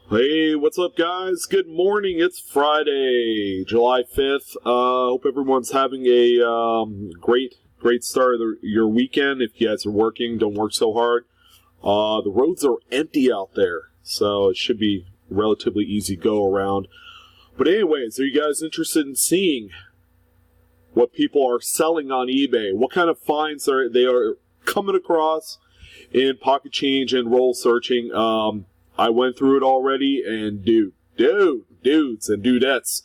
Hey, what's up, guys? Good morning. It's Friday, July 5th. Hope everyone's having a great start of your weekend. If you guys are working, don't work so hard. The roads are empty out there, so it should be relatively easy go around. But anyways, are you guys interested in seeing what people are selling on eBay? What kind of finds they are coming across in pocket change and roll searching? I went through it already, and dudes and dudettes,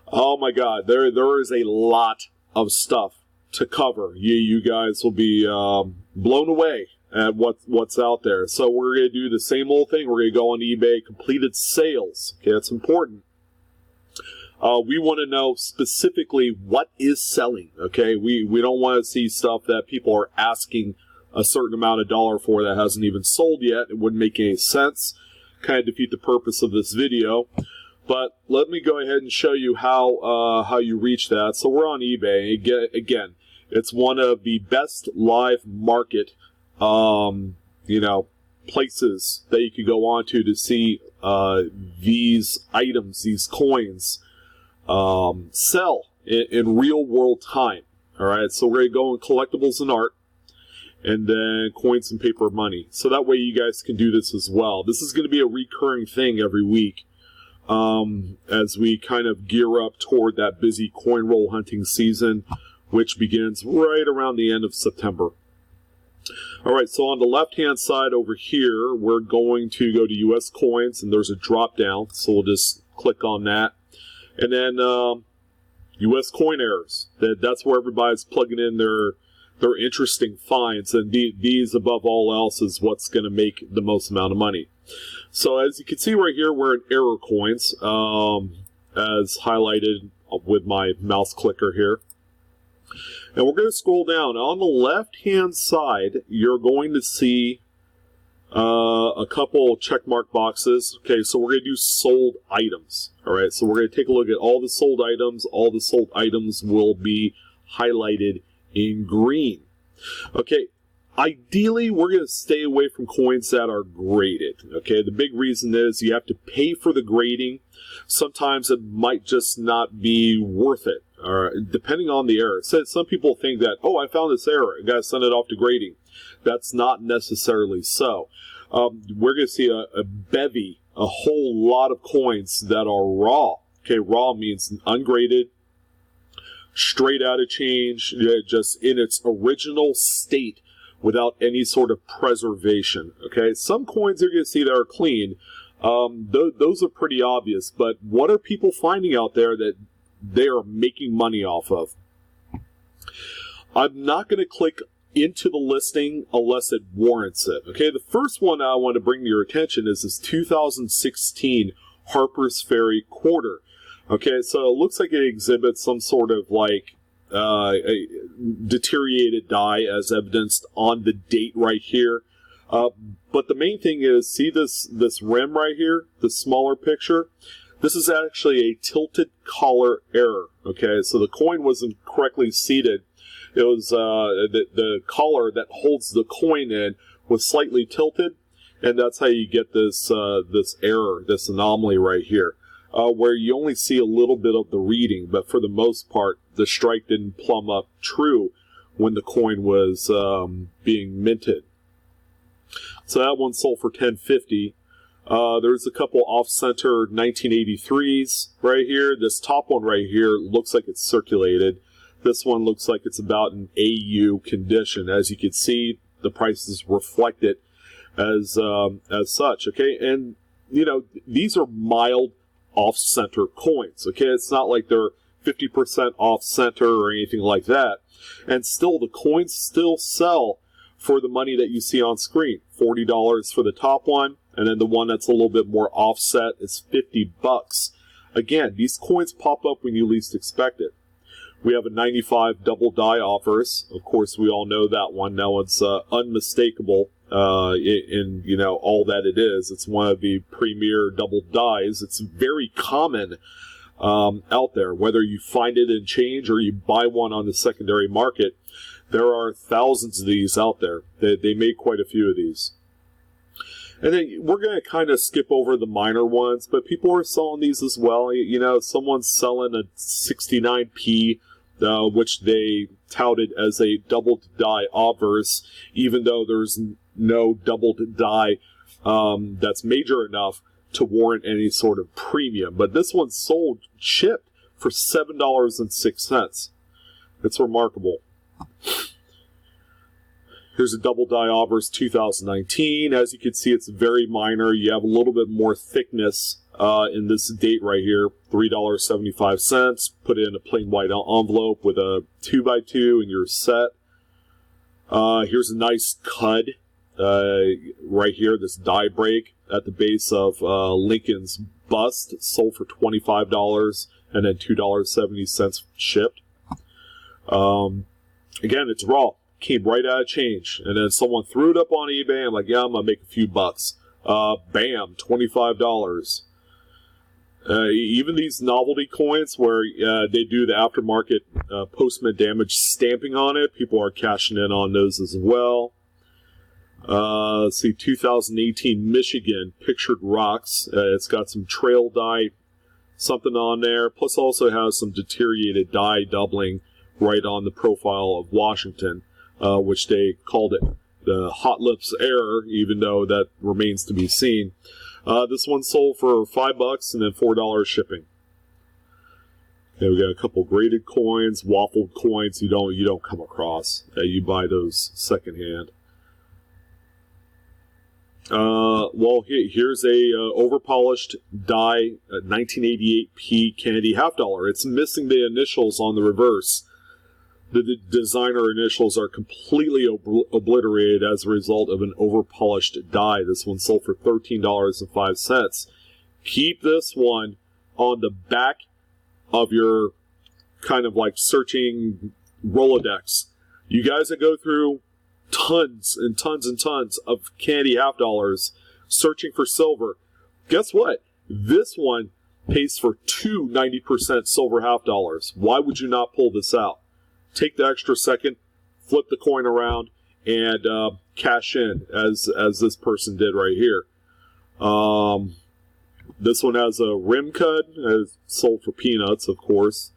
oh my God, there is a lot of stuff to cover. You guys will be blown away at what's out there. So we're going to do the same old thing. We're going to go on eBay, completed sales. Okay, that's important. We want to know specifically what is selling. Okay, we don't want to see stuff that people are asking a certain amount of dollar for that hasn't even sold yet. It wouldn't make any sense. Kind of defeat the purpose of this video. But let me go ahead and show you how you reach that. So we're on eBay. Again, it's one of the best live market places that you could go on to see these items, these coins sell in real world time. All right, so we're going to go in collectibles and art, and then coins and paper money. So that way you guys can do this as well. This is going to be a recurring thing every week as we kind of gear up toward that busy coin roll hunting season, which begins right around the end of September. All right, so on the left-hand side over here, we're going to go to U.S. coins, and there's a drop-down, so we'll just click on that. And then U.S. coin errors. That's where everybody's plugging in their interesting finds, and these above all else is what's going to make the most amount of money. So as you can see right here, we're in error coins, as highlighted with my mouse clicker here. And we're going to scroll down. On the left-hand side, you're going to see a couple check mark boxes. Okay, so we're going to do sold items. All right, so we're going to take a look at all the sold items. All the sold items will be highlighted in green. Okay, ideally we're going to stay away from coins that are graded. Okay, the big reason is you have to pay for the grading. Sometimes it might just not be worth it, or depending on the error. So some people think that, oh, I found this error, I got to send it off to grading. That's not necessarily so. We're going to see a bevy, a whole lot of coins that are raw. Okay, raw means ungraded, straight out of change, just in its original state without any sort of preservation. Okay, some coins you're going to see that are clean. Those are pretty obvious, but what are people finding out there that they are making money off of? I'm not going to click into the listing unless it warrants it. Okay, the first one I want to bring to your attention is this 2016 Harper's Ferry quarter. Okay, so it looks like it exhibits some sort of like a deteriorated die as evidenced on the date right here. But the main thing is, see this rim right here, the smaller picture? This is actually a tilted collar error. Okay, so the coin wasn't correctly seated. It was the collar that holds the coin in was slightly tilted, and that's how you get this error, this anomaly right here. Where you only see a little bit of the reading, but for the most part, the strike didn't plumb up true when the coin was being minted. So that one sold for $10.50. There's a couple off-center 1983s right here. This top one right here looks like it's circulated. This one looks like it's about an AU condition. As you can see, the prices reflect it as such. Okay, and you know these are mild off-center coins. Okay, it's not like they're 50% off-center or anything like that. And still, the coins still sell for the money that you see on screen. $40 for the top one, and then the one that's a little bit more offset is $50. Again, these coins pop up when you least expect it. We have a 95 double die offers. Of course, we all know that one. That one's unmistakable in all that it is. It's one of the premier double dies. It's very common out there. Whether you find it in change or you buy one on the secondary market, there are thousands of these out there. They made quite a few of these. And then we're going to kind of skip over the minor ones, but people are selling these as well. You know, someone's selling a 69p, which they touted as a doubled die obverse, even though there's no doubled die that's major enough to warrant any sort of premium. But this one's sold, shipped for $7.06. It's remarkable. Here's a double die obverse 2019. As you can see, it's very minor. You have a little bit more thickness in this date right here, $3.75. Put it in a plain white envelope with a 2x2 and you're set. Here's a nice cud right here, this die break at the base of Lincoln's bust, sold for $25 and then $2.70 shipped. Again, it's raw. Came right out of change. And then someone threw it up on eBay. I'm like, yeah, I'm going to make a few bucks. Bam, $25. Even these novelty coins where they do the aftermarket post-mint damage stamping on it, people are cashing in on those as well. Let's see, 2018 Michigan Pictured Rocks. It's got some trail die, something on there. Plus also has some deteriorated die doubling right on the profile of Washington, which they called it the Hot Lips error, even though that remains to be seen. This one sold for $5 and then $4 shipping. Okay, we got a couple graded coins, waffled coins. You don't come across. You buy those secondhand. Well, here's a overpolished die 1988p Kennedy half dollar. It's missing the initials on the reverse. The designer initials are completely obliterated as a result of an overpolished die. This one sold for $13.05. Keep this one on the back of your kind of like searching Rolodex. You guys that go through tons and tons and tons of candy half dollars searching for silver, guess what? This one pays for two 90% silver half dollars. Why would you not pull this out? Take the extra second, flip the coin around, and cash in as this person did right here. This one has a rim cut, sold for peanuts, of course.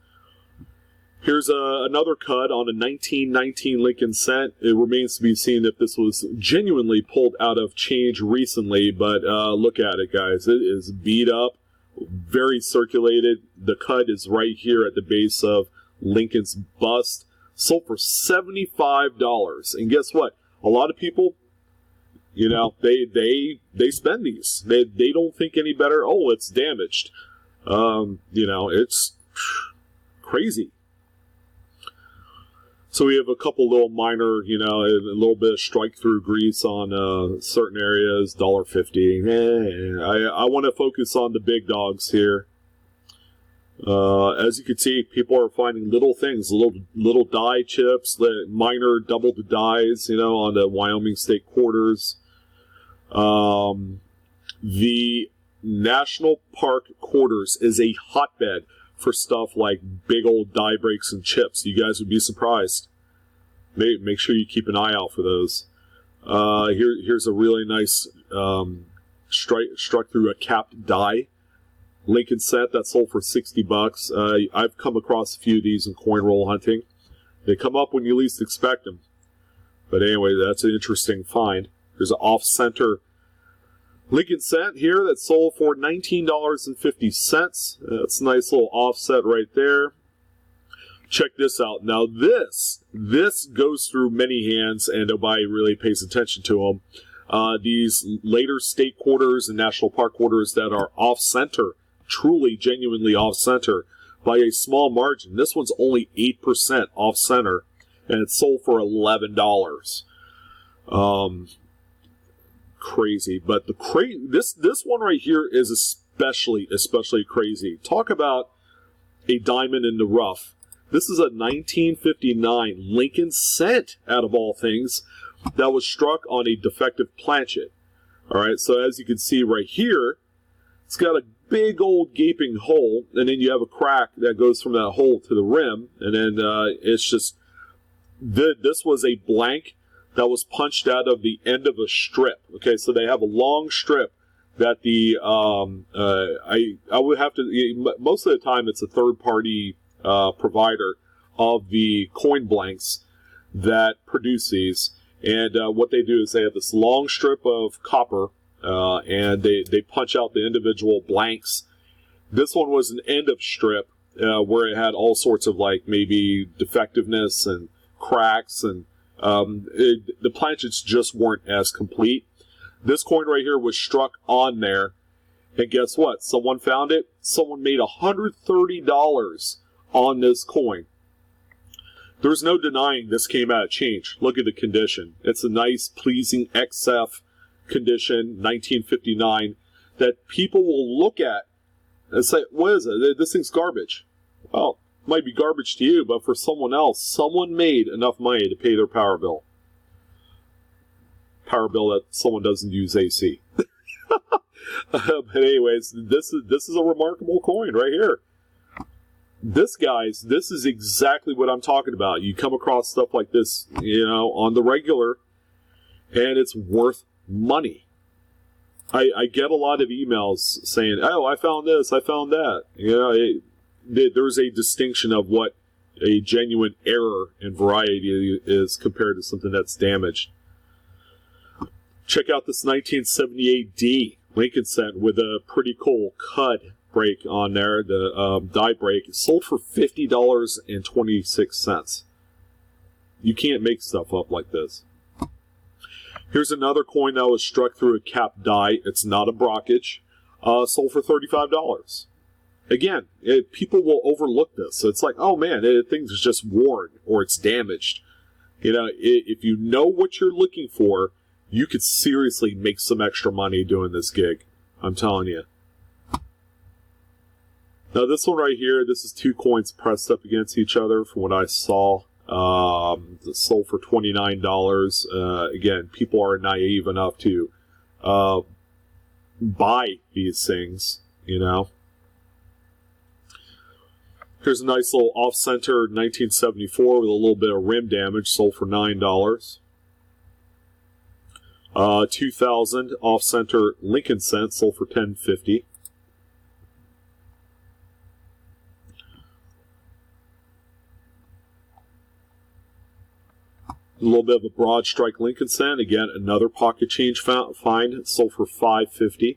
Here's another cut on a 1919 Lincoln cent. It remains to be seen if this was genuinely pulled out of change recently, but look at it, guys. It is beat up, very circulated. The cut is right here at the base of Lincoln's bust. Sold for $75. And guess what? A lot of people, you know, they spend these. They don't think any better. Oh, it's damaged. You know, it's crazy. So we have a couple little minor, you know, a little bit of strike-through grease on certain areas, $1.50. I want to focus on the big dogs here. As you can see, people are finding little things, little die chips, minor doubled dies, you know, on the Wyoming State quarters. The National Park quarters is a hotbed for stuff like big old die breaks and chips. You guys would be surprised. Make sure you keep an eye out for those. Here's a really nice struck through a capped die Lincoln set that sold for $60. I've come across a few of these in coin roll hunting. They come up when you least expect them. But anyway, that's an interesting find. There's an off-center Lincoln set here that sold for $19.50. That's a nice little offset right there. Check this out. Now this goes through many hands and nobody really pays attention to them. These later state quarters and national park quarters that are off-center, truly, genuinely off-center by a small margin. This one's only 8% off-center, and it's sold for $11. Crazy, but this one right here is especially crazy. Talk about a diamond in the rough. This is a 1959 Lincoln cent, out of all things, that was struck on a defective planchet. All right, so as you can see right here, it's got a big old gaping hole, and then you have a crack that goes from that hole to the rim, and then it's just this was a blank that was punched out of the end of a strip. Okay, so they have a long strip that the I would have to, most of the time it's a third-party provider of the coin blanks that produce these. And what they do is they have this long strip of copper, and they punch out the individual blanks. This one was an end of strip where it had all sorts of like maybe defectiveness and cracks, and the planchets just weren't as complete. This coin right here was struck on there, and guess what? Someone found it. Someone made $130 on this coin. There's no denying this came out of change. Look at the condition. It's a nice, pleasing XF condition, 1959, that people will look at and say, what is it? This thing's garbage. Well, it might be garbage to you, but for someone else, someone made enough money to pay their power bill. Power bill that someone doesn't use AC. But anyways, this is a remarkable coin right here. This, guys, this is exactly what I'm talking about. You come across stuff like this, on the regular, and it's worth money. I get a lot of emails saying, oh, I found this, I found that. There's a distinction of what a genuine error in variety is compared to something that's damaged. Check out this 1978D Lincoln cent with a pretty cool cud break on there, the die break. It sold for $50.26. You can't make stuff up like this. Here's another coin that was struck through a capped die. It's not a brockage. Sold for $35. Again, people will overlook this. So it's like, oh man, thing's just worn or it's damaged. If you know what you're looking for, you could seriously make some extra money doing this gig. I'm telling you. Now this one right here, this is two coins pressed up against each other from what I saw. It sold for $29. Again, people are naive enough to buy these things, Here's a nice little off-center 1974 with a little bit of rim damage, sold for $9. 2000 off-center Lincoln cent, sold for $10.50. A little bit of a broad strike Lincoln cent. Again, another pocket change find, sold for $5.50.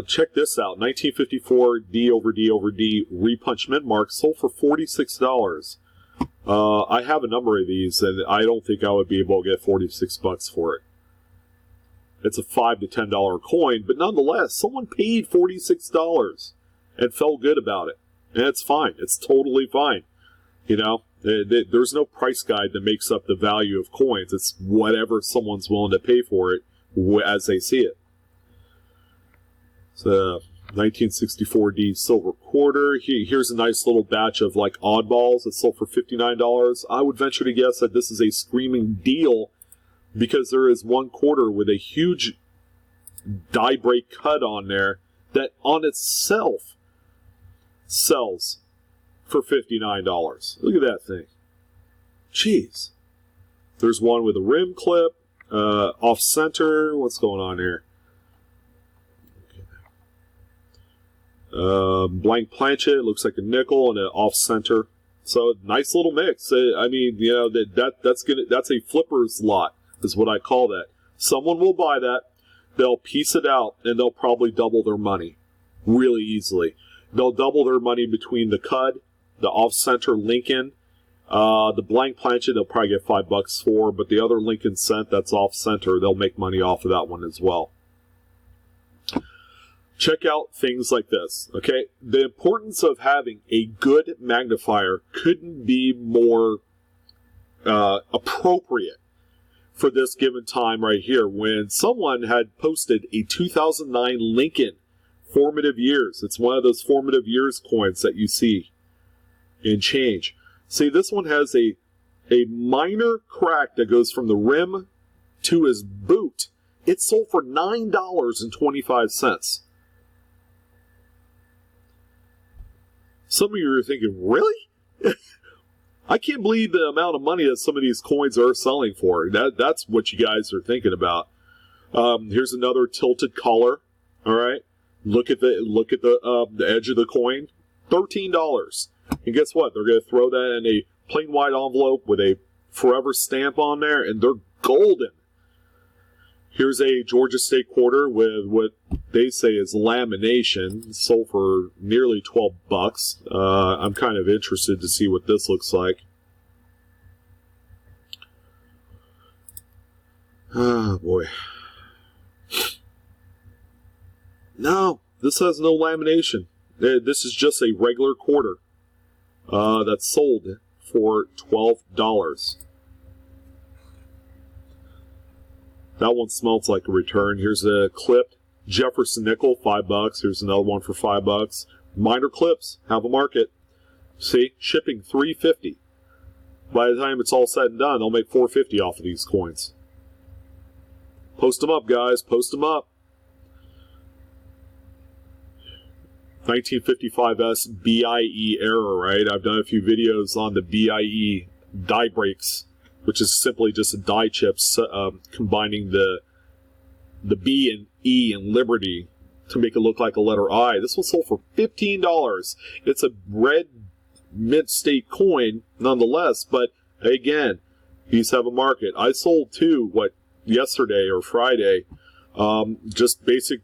Check this out. 1954 D over D over D repunch mint mark, sold for $46. I have a number of these, and I don't think I would be able to get $46 for it. It's a $5 to $10 coin, but nonetheless, someone paid $46 and felt good about it. And it's fine. It's totally fine. There's no price guide that makes up the value of coins. It's whatever someone's willing to pay for it as they see it. It's a 1964D silver quarter. Here's a nice little batch of like oddballs that sold for $59. I would venture to guess that this is a screaming deal because there is one quarter with a huge die break cut on there that on itself sells for $59. Look at that thing. Jeez. There's one with a rim clip, off center. What's going on here? Blank planchet, looks like a nickel, and an off center. So nice little mix. That's a flipper's lot, is what I call that. Someone will buy that, they'll piece it out, and they'll probably double their money really easily. They'll double their money between the cud, the off-center Lincoln, the blank planchet they'll probably get $5 for, but the other Lincoln cent that's off-center, they'll make money off of that one as well. Check out things like this, okay? The importance of having a good magnifier couldn't be more appropriate for this given time right here when someone had posted a 2009 Lincoln formative years. It's one of those formative years coins that you see in change. See, this one has a minor crack that goes from the rim to his boot. It sold for $9.25. Some of you are thinking, really? I can't believe the amount of money that some of these coins are selling for. That's what you guys are thinking about. Here's another tilted collar. All right, look at the edge of the coin, $13. And guess what? They're going to throw that in a plain white envelope with a forever stamp on there, and they're golden. Here's a Georgia State quarter with what they say is lamination, sold for nearly $12. I'm kind of interested to see what this looks like. Oh boy. No, this has no lamination. This is just a regular quarter that's sold for $12. That one smells like a return. Here's a clipped Jefferson nickel, $5. Here's another one for $5. Minor clips have a market. See, shipping $3.50. By the time it's all said and done, they'll make $4.50 off of these coins. Post them up, guys. Post them up. 1955S BIE error, right? I've done a few videos on the BIE die breaks, which is simply just a die chip combining the B and E in Liberty to make it look like a letter I. This one sold for $15. It's a red mint state coin nonetheless, but again, these have a market. I sold two, yesterday or Friday, just basic,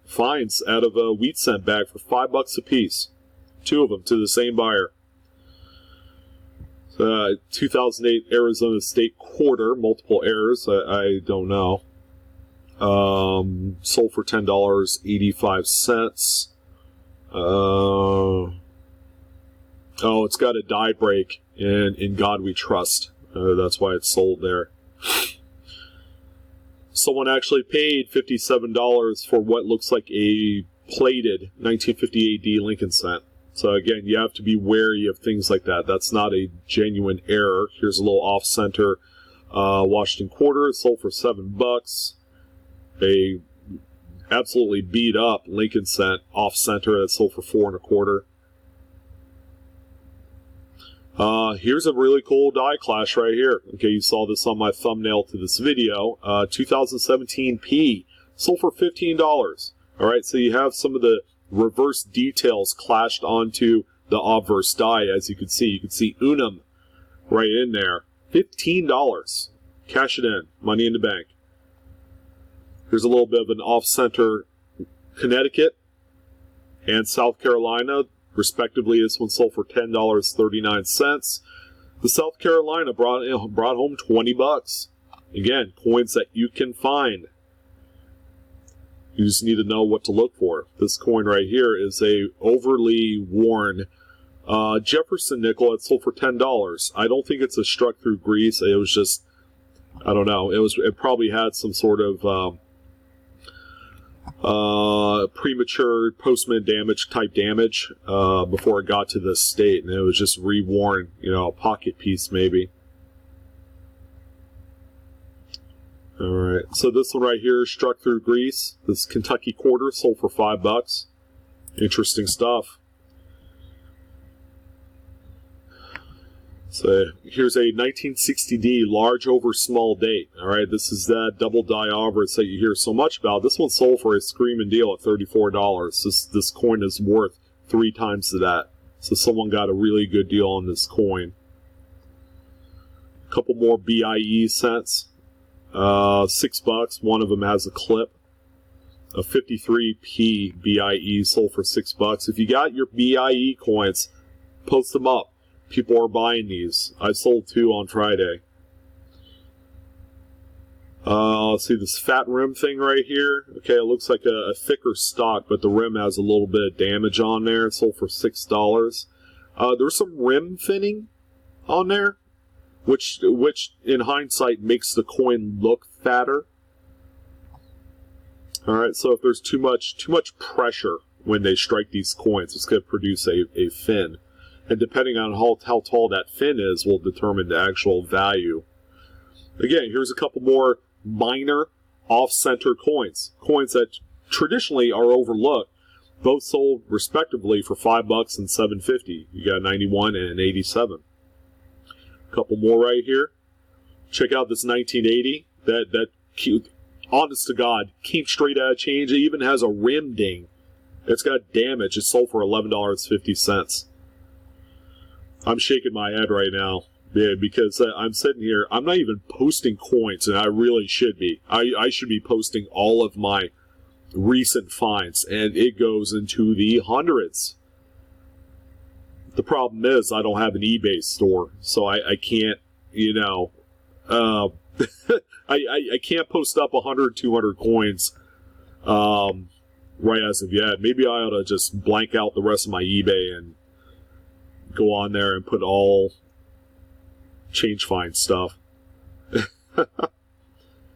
finds out of a wheat cent bag for $5 a piece. Two of them to the same buyer. 2008 Arizona State quarter, multiple errors, I don't know. Sold for $10.85. It's got a die break, and in God we trust. That's why it's sold there. Someone actually paid $57 for what looks like a plated 1950 AD Lincoln cent. So again, you have to be wary of things like that. That's not a genuine error. Here's a little off-center Washington quarter. It sold for $7. A absolutely beat up Lincoln cent off-center that sold for $4.25. Here's a really cool die clash right here. Okay, you saw this on my thumbnail to this video. 2017 P sold for $15. All right, so you have some of the reverse details clashed onto the obverse die, as you can see. You can see Unum right in there. $15. Cash it in. Money in the bank. Here's a little bit of an off-center Connecticut and South Carolina. Respectively, this one sold for $10.39. The South Carolina brought home $20. Again, coins that you can find. You just need to know what to look for. This coin right here is a overly worn Jefferson nickel. It sold for $10. I don't think it's a struck through grease. It was just, I don't know. It probably had some sort of premature postman damage type damage before it got to this state, and it was just reworn, a pocket piece maybe. All right, so this one right here struck through grease. This Kentucky quarter sold for $5. Interesting stuff. So here's a 1960D large over small date. All right, this is that double die obverse that you hear so much about. This one sold for a screaming deal at $34. This coin is worth 3 times that. So someone got a really good deal on this coin. A couple more BIE cents. $6. One of them has a clip. A 53P BIE sold for $6. If you got your BIE coins, post them up. People are buying these. I sold 2 on Friday. Let's see this fat rim thing right here. Okay, it looks like a thicker stock, but the rim has a little bit of damage on there. It sold for $6. There's some rim thinning on there, which in hindsight makes the coin look fatter. All right, so if there's too much pressure when they strike these coins, it's going to produce a fin. And depending on how tall that fin is will determine the actual value. Again, here's a couple more minor off-center coins. Coins that traditionally are overlooked. Both sold respectively for $5 and $7.50. You got 91 and 87. couple more right here. Check out this 1980. That cute, honest to God, came straight out of change. It even has a rim ding. It's got damage. It's sold for $11.50. I'm shaking my head right now. Yeah, because I'm sitting here, I'm not even posting coins, and I really should be. I should be posting all of my recent finds, and it goes into the hundreds. The problem is I don't have an eBay store, so I can't, I can't post up 100, 200 coins right as of yet. Maybe I ought to just blank out the rest of my eBay and go on there and put all change find stuff.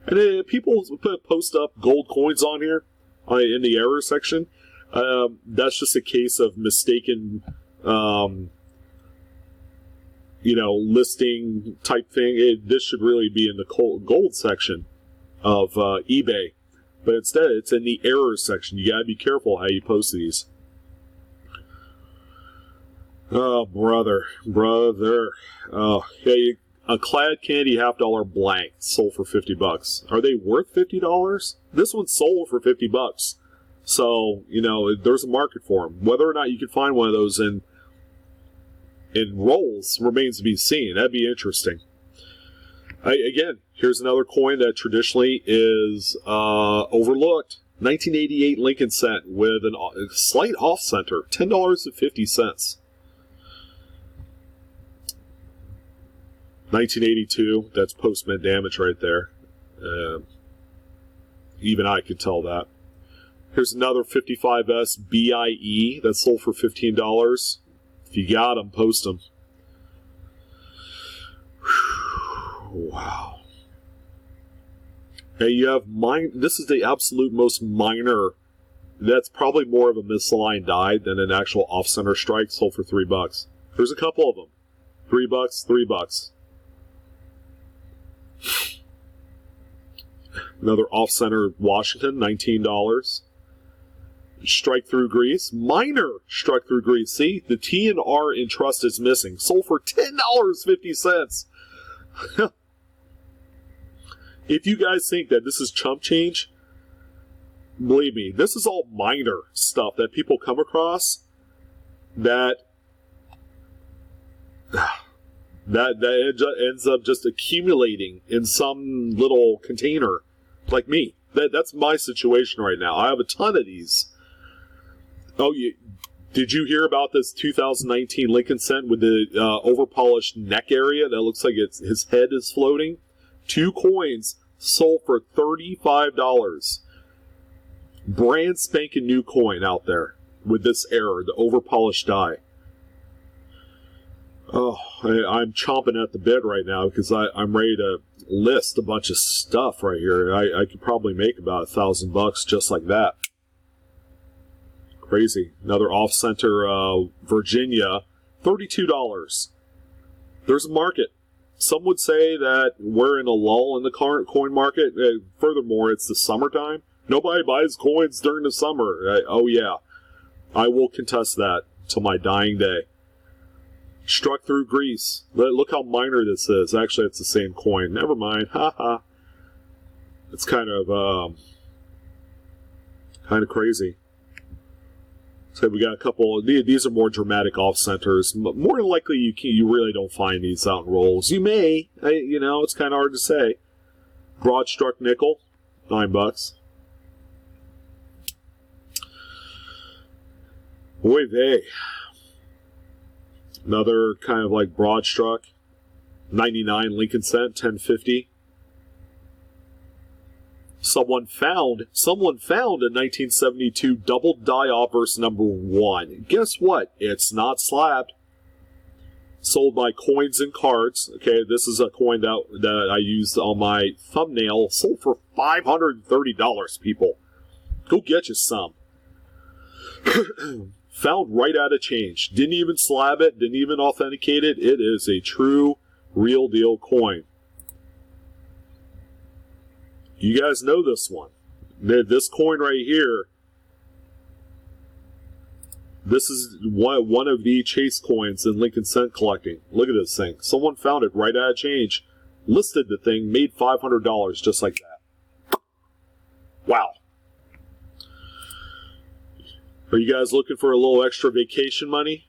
And people post up gold coins on here in the error section. That's just a case of mistaken, listing type thing. This should really be in the gold section of eBay. But instead, it's in the error section. You gotta be careful how you post these. Oh, brother. Oh, hey, a Clad Candy $half blank sold for $50. Are they worth $50? This one's sold for $50. So, there's a market for them. Whether or not you can find one of those in rolls remains to be seen. That'd be interesting. Again, here's another coin that traditionally is overlooked. 1988 Lincoln cent with a slight off-center, $10.50. 1982, that's post-mint damage right there. Even I could tell that. Here's another 55S BIE that's sold for $15. If you got them, post them. Wow. Hey, you have this is the absolute most minor. That's probably more of a misaligned die than an actual off-center strike, sold for $3. There's a couple of them. $3, $3. Another off-center Washington, $19. Strike through grease. Minor struck through grease. See, the T and R in trust is missing. Sold for $10.50. If you guys think that this is chump change, believe me, this is all minor stuff that people come across that ends up just accumulating in some little container, like me. That's my situation right now. I have a ton of these. Oh, did you hear about this 2019 Lincoln cent with the overpolished neck area that looks like his head is floating? 2 coins sold for $35. Brand spanking new coin out there with this error, the overpolished die. Oh, I'm chomping at the bit right now because I'm ready to list a bunch of stuff right here. I could probably make about $1,000 just like that. Crazy. Another off-center Virginia, $32. There's a market. Some would say that we're in a lull in the current coin market. Furthermore, it's the summertime. Nobody buys coins during the summer. Oh, yeah. I will contest that till my dying day. Struck through grease. Look how minor this is. Actually, it's the same coin. Never mind. Ha. It's kind of crazy. So we got a couple. These are more dramatic off-centers. More than likely, you really don't find these out in rolls. You may. It's kind of hard to say. Broad struck nickel, $9. Oy vey. Another kind of like broad struck, 99 Lincoln cent, $10.50. Someone found a 1972 double die obverse number 1. Guess what? It's not slabbed. Sold by Coins and Cards. Okay, this is a coin that I used on my thumbnail. Sold for $530, people. Go get you some. Found right out of change. Didn't even slab it. Didn't even authenticate it. It is a true, real deal coin. You guys know this one. This coin right here This is one of the chase coins in Lincoln Cent collecting. Look at this thing. Someone found it right out of change, listed the thing, made $500 just like that. Wow. Are you guys looking for a little extra vacation money?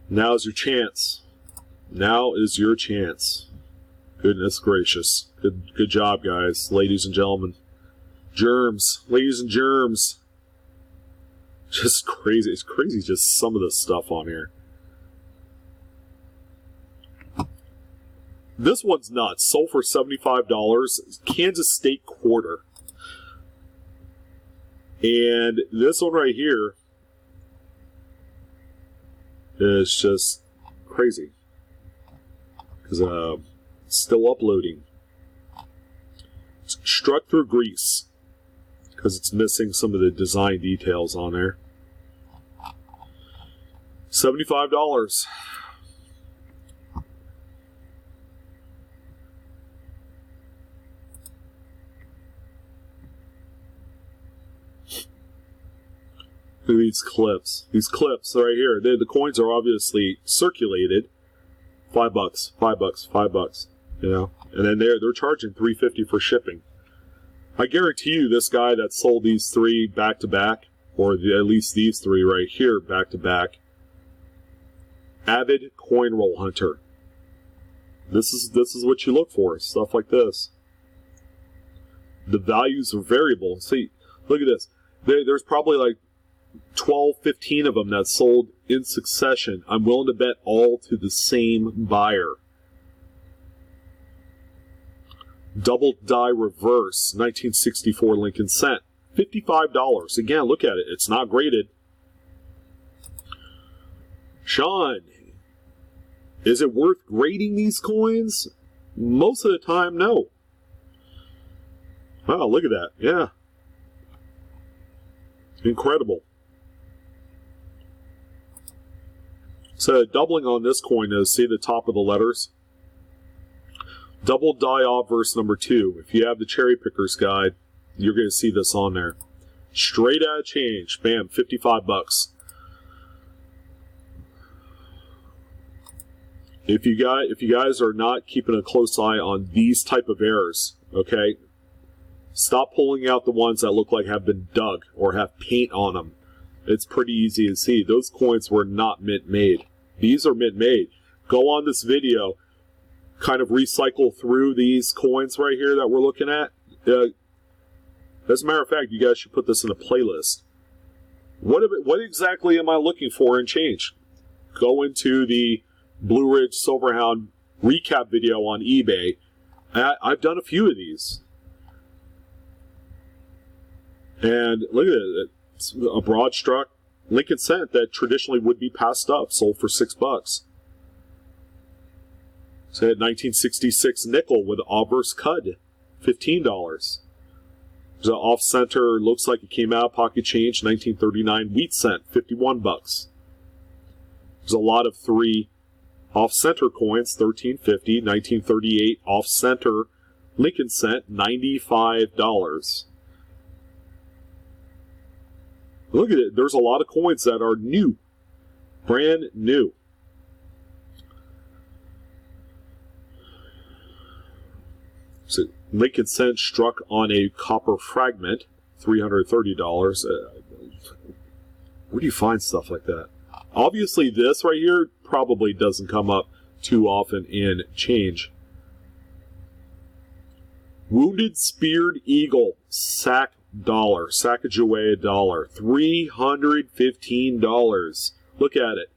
Now's your chance. Now is your chance. Goodness gracious. Good job, guys, ladies and gentlemen. Germs. Ladies and germs. Just crazy. It's crazy just some of the stuff on here. This one's nuts. Sold for $75. Kansas State quarter. And this one right here is just crazy. Because still uploading. It's struck through grease. Because it's missing some of the design details on there. $75. Look at these clips. These clips right here. The coins are obviously circulated. $5, $5, $5. You know, and then they're charging $3.50 for shipping. I guarantee you, this guy that sold these three back to back, or at least these three right here back to back, avid coin roll hunter. This is what you look for. Stuff like this. The values are variable. See, look at this. There's probably like 12, 15 of them that sold in succession. I'm willing to bet all to the same buyer. Double die reverse, 1964 Lincoln Cent. $55. Again, look at it. It's not graded. Sean, is it worth grading these coins? Most of the time, no. Wow, look at that. Yeah. Incredible. So doubling on this coin is, see the top of the letters? Double die obverse number 2. If you have the Cherry Pickers guide, you're going to see this on there. Straight out of change. Bam, $55. If you guys are not keeping a close eye on these type of errors, okay, stop pulling out the ones that look like have been dug or have paint on them. It's pretty easy to see. Those coins were not mint made. These are mint made. Go on this video, kind of recycle through these coins right here that we're looking at. As a matter of fact, you guys should put this in a playlist. What exactly am I looking for in change? Go into the Blue Ridge Silverhound recap video on eBay. I've done a few of these. And look at it. It's a broad struck Lincoln Cent that traditionally would be passed up, sold for $6. So I had 1966 nickel with obverse cud, $15. There's an off-center, looks like it came out, pocket change, 1939 wheat cent, $51. There's a lot of 3 off-center coins, $13.50, 1938 off-center Lincoln Cent, $95. Look at it. There's a lot of coins that are new. Brand new. So Lincoln Cent struck on a copper fragment, $330. Where do you find stuff like that? Obviously, this right here probably doesn't come up too often in change. Wounded Speared Eagle, sack dollar, Sacagawea dollar, $315. Look at it.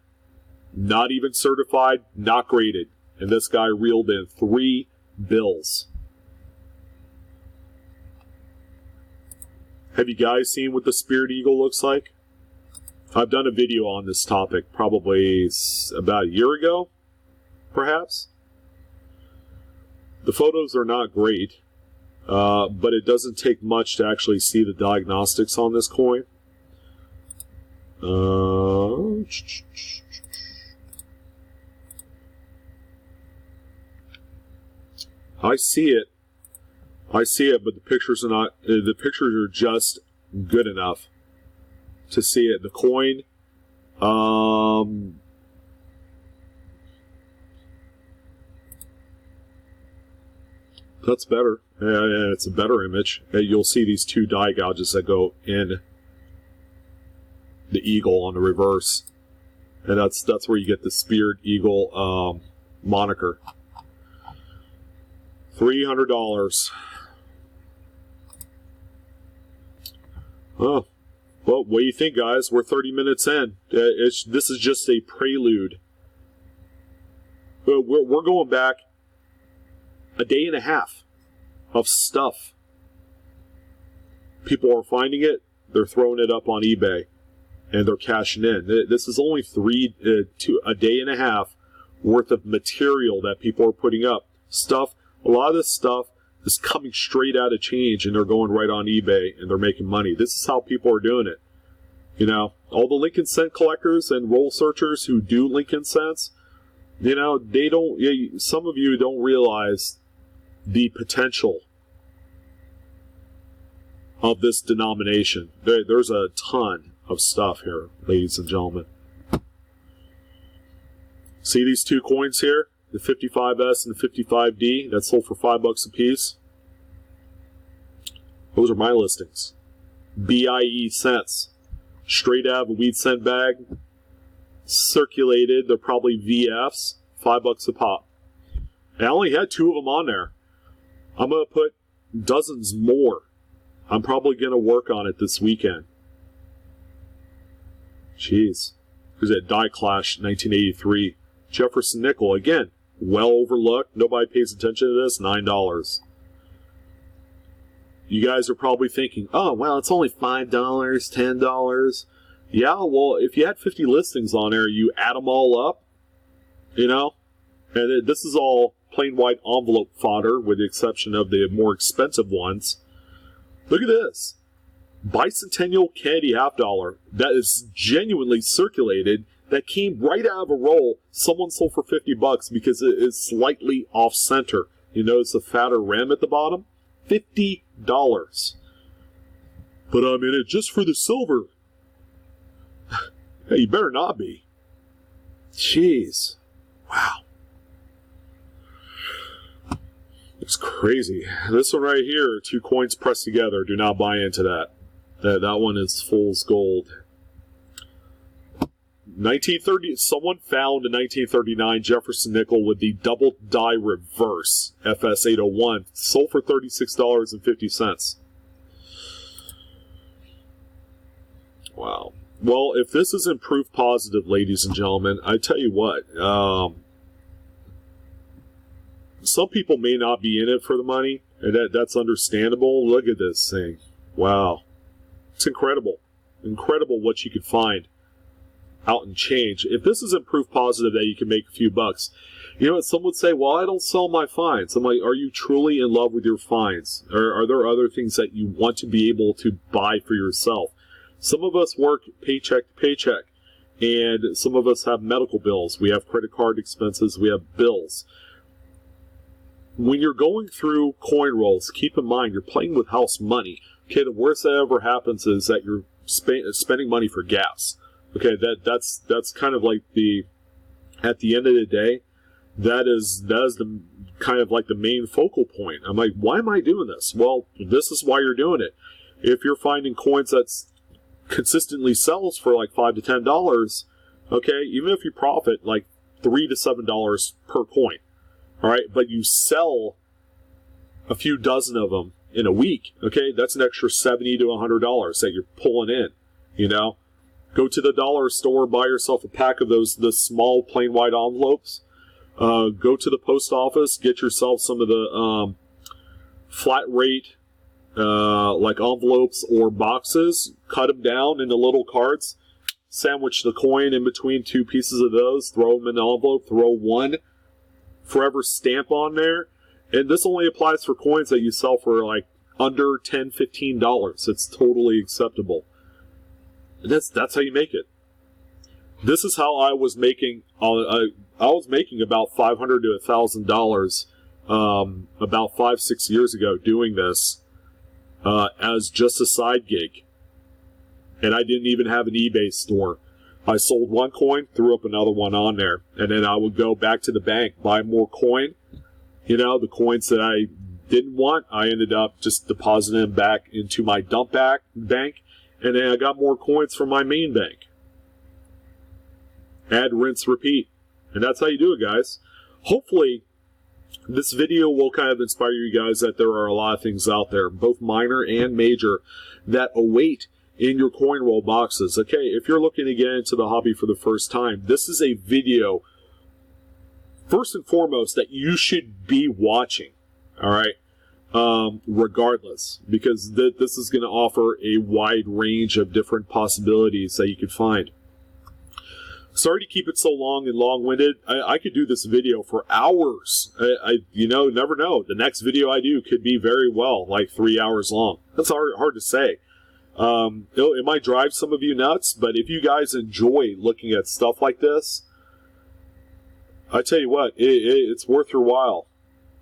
Not even certified, not graded. And this guy reeled in 3 bills. Have you guys seen what the Speared Eagle looks like? I've done a video on this topic probably about a year ago, perhaps. The photos are not great. But it doesn't take much to actually see the diagnostics on this coin. I see it, but the pictures are not. The pictures are just good enough to see it. The coin That's better. Yeah, it's a better image. You'll see these two die gouges that go in the eagle on the reverse. And that's where you get the speared eagle moniker. $300. Oh, well, what do you think, guys? We're 30 minutes in. This is just a prelude. We're going back a day and a half of stuff. People are finding it. They're throwing it up on eBay. And they're cashing in. This is only a day and a half worth of material that people are putting up. Stuff, a lot of this stuff is coming straight out of change, and they're going right on eBay, and they're making money. This is how people are doing it. You know, all the Lincoln Cent collectors and roll searchers who do Lincoln Cents, you know, they don't. Some of you don't realize the potential of this denomination. There's a ton of stuff here, ladies and gentlemen. See these two coins here? The 55S and the 55D that sold for $5 a piece. Those are my listings. BIE cents. Straight out of a weed cent bag. Circulated. They're probably VFs. $5 a pop. I only had 2 of them on there. I'm going to put dozens more. I'm probably going to work on it this weekend. Jeez. There's that Die Clash 1983. Jefferson nickel. Again, well overlooked. Nobody pays attention to this. $9. You guys are probably thinking, oh, well, it's only $5, $10. Yeah, well, if you had 50 listings on there, you add them all up, you know? And this is all plain white envelope fodder, with the exception of the more expensive ones. Look at this. Bicentennial Kennedy half dollar that is genuinely circulated, that came right out of a roll. Someone sold for $50 because it is slightly off center. You notice the fatter rim at the bottom? $50. But I'm in it just for the silver. Hey, you better not be. Jeez. Wow. It's crazy. This one right here, 2 coins pressed together. Do not buy into that. That one is fool's gold. 1930. Someone found a 1939 Jefferson nickel with the double die reverse FS 801. Sold for $36.50. Wow. Well, if this isn't proof positive, ladies and gentlemen, I tell you what. Some people may not be in it for the money, and that's understandable. Look at this thing. Wow. It's incredible. Incredible what you could find out in change. If this isn't proof positive that you can make a few bucks, you know what? Some would say, well, I don't sell my finds. I'm like, are you truly in love with your finds? Or are there other things that you want to be able to buy for yourself? Some of us work paycheck to paycheck, and some of us have medical bills. We have credit card expenses. We have bills. When you're going through coin rolls, keep in mind you're playing with house money. Okay, the worst that ever happens is that you're spending money for gas. Okay, that's kind of like at the end of the day, that is the kind of like the main focal point. I'm like, why am I doing this? Well, this is why you're doing it. If you're finding coins that's consistently sells for like $5 to $10, okay, even if you profit like $3 to $7 per coin, all right, but you sell a few dozen of them in a week, okay, that's an extra $70 to $100 that you're pulling in, you know. Go to the dollar store, buy yourself a pack of the small plain white envelopes. Go to the post office, get yourself some of the flat rate like envelopes or boxes. Cut them down into little cards. Sandwich the coin in between 2 pieces of those. Throw them in the envelope. Throw one forever stamp on there. And this only applies for coins that you sell for like under $10, $15. It's totally acceptable. That's how you make it. This is how I was making. I was making about $500 to $1,000 about 5-6 years ago doing this as just a side gig, and I didn't even have an eBay store. I sold one coin, threw up another one on there, and then I would go back to the bank, buy more coin. You know, the coins that I didn't want, I ended up just depositing them back into my dump bank, and then I got more coins from my main bank. Add, rinse, repeat. And that's how you do it, guys. Hopefully, this video will kind of inspire you guys that there are a lot of things out there, both minor and major, that await in your coin roll boxes. Okay, if you're looking to get into the hobby for the first time, this is a video, first and foremost, that you should be watching. All right, regardless, because this is going to offer a wide range of different possibilities that you could find. Sorry to keep it so long and long-winded. I could do this video for hours. You know, never know. The next video I do could be very well like 3 hours long. That's hard to say. It might drive some of you nuts, but if you guys enjoy looking at stuff like this, I tell you what, it's worth your while.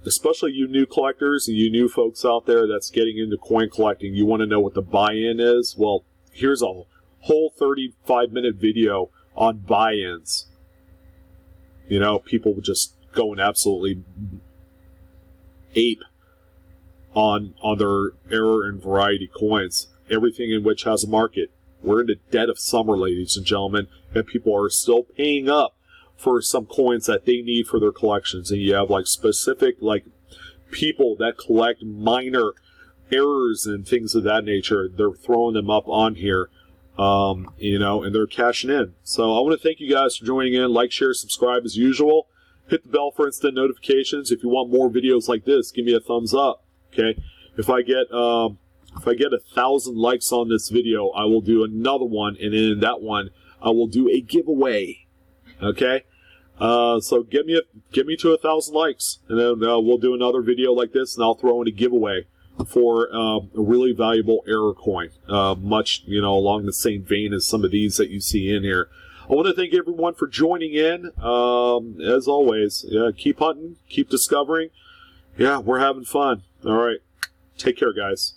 Especially you new collectors and you new folks out there that's getting into coin collecting. You want to know what the buy-in is? Well, here's a whole 35-minute video on buy-ins. You know, people just going absolutely ape on their error and variety coins. Everything in which has a market. We're in the dead of summer, ladies and gentlemen, and people are still paying up for some coins that they need for their collections. And you have like specific like people that collect minor errors and things of that nature. They're throwing them up on here. You know, and they're cashing in. So I want to thank you guys for joining in. Like, share, subscribe as usual. Hit the bell for instant notifications. If you want more videos like this, give me a thumbs up. Okay. If I get 1,000 likes on this video, I will do another one, and in that one, I will do a giveaway. Okay. So get me to 1,000 likes, and then we'll do another video like this, and I'll throw in a giveaway for a really valuable error coin, much, you know, along the same vein as some of these that you see in here. I want to thank everyone for joining in. As always, yeah, keep hunting, keep discovering. Yeah, we're having fun. All right, take care, guys.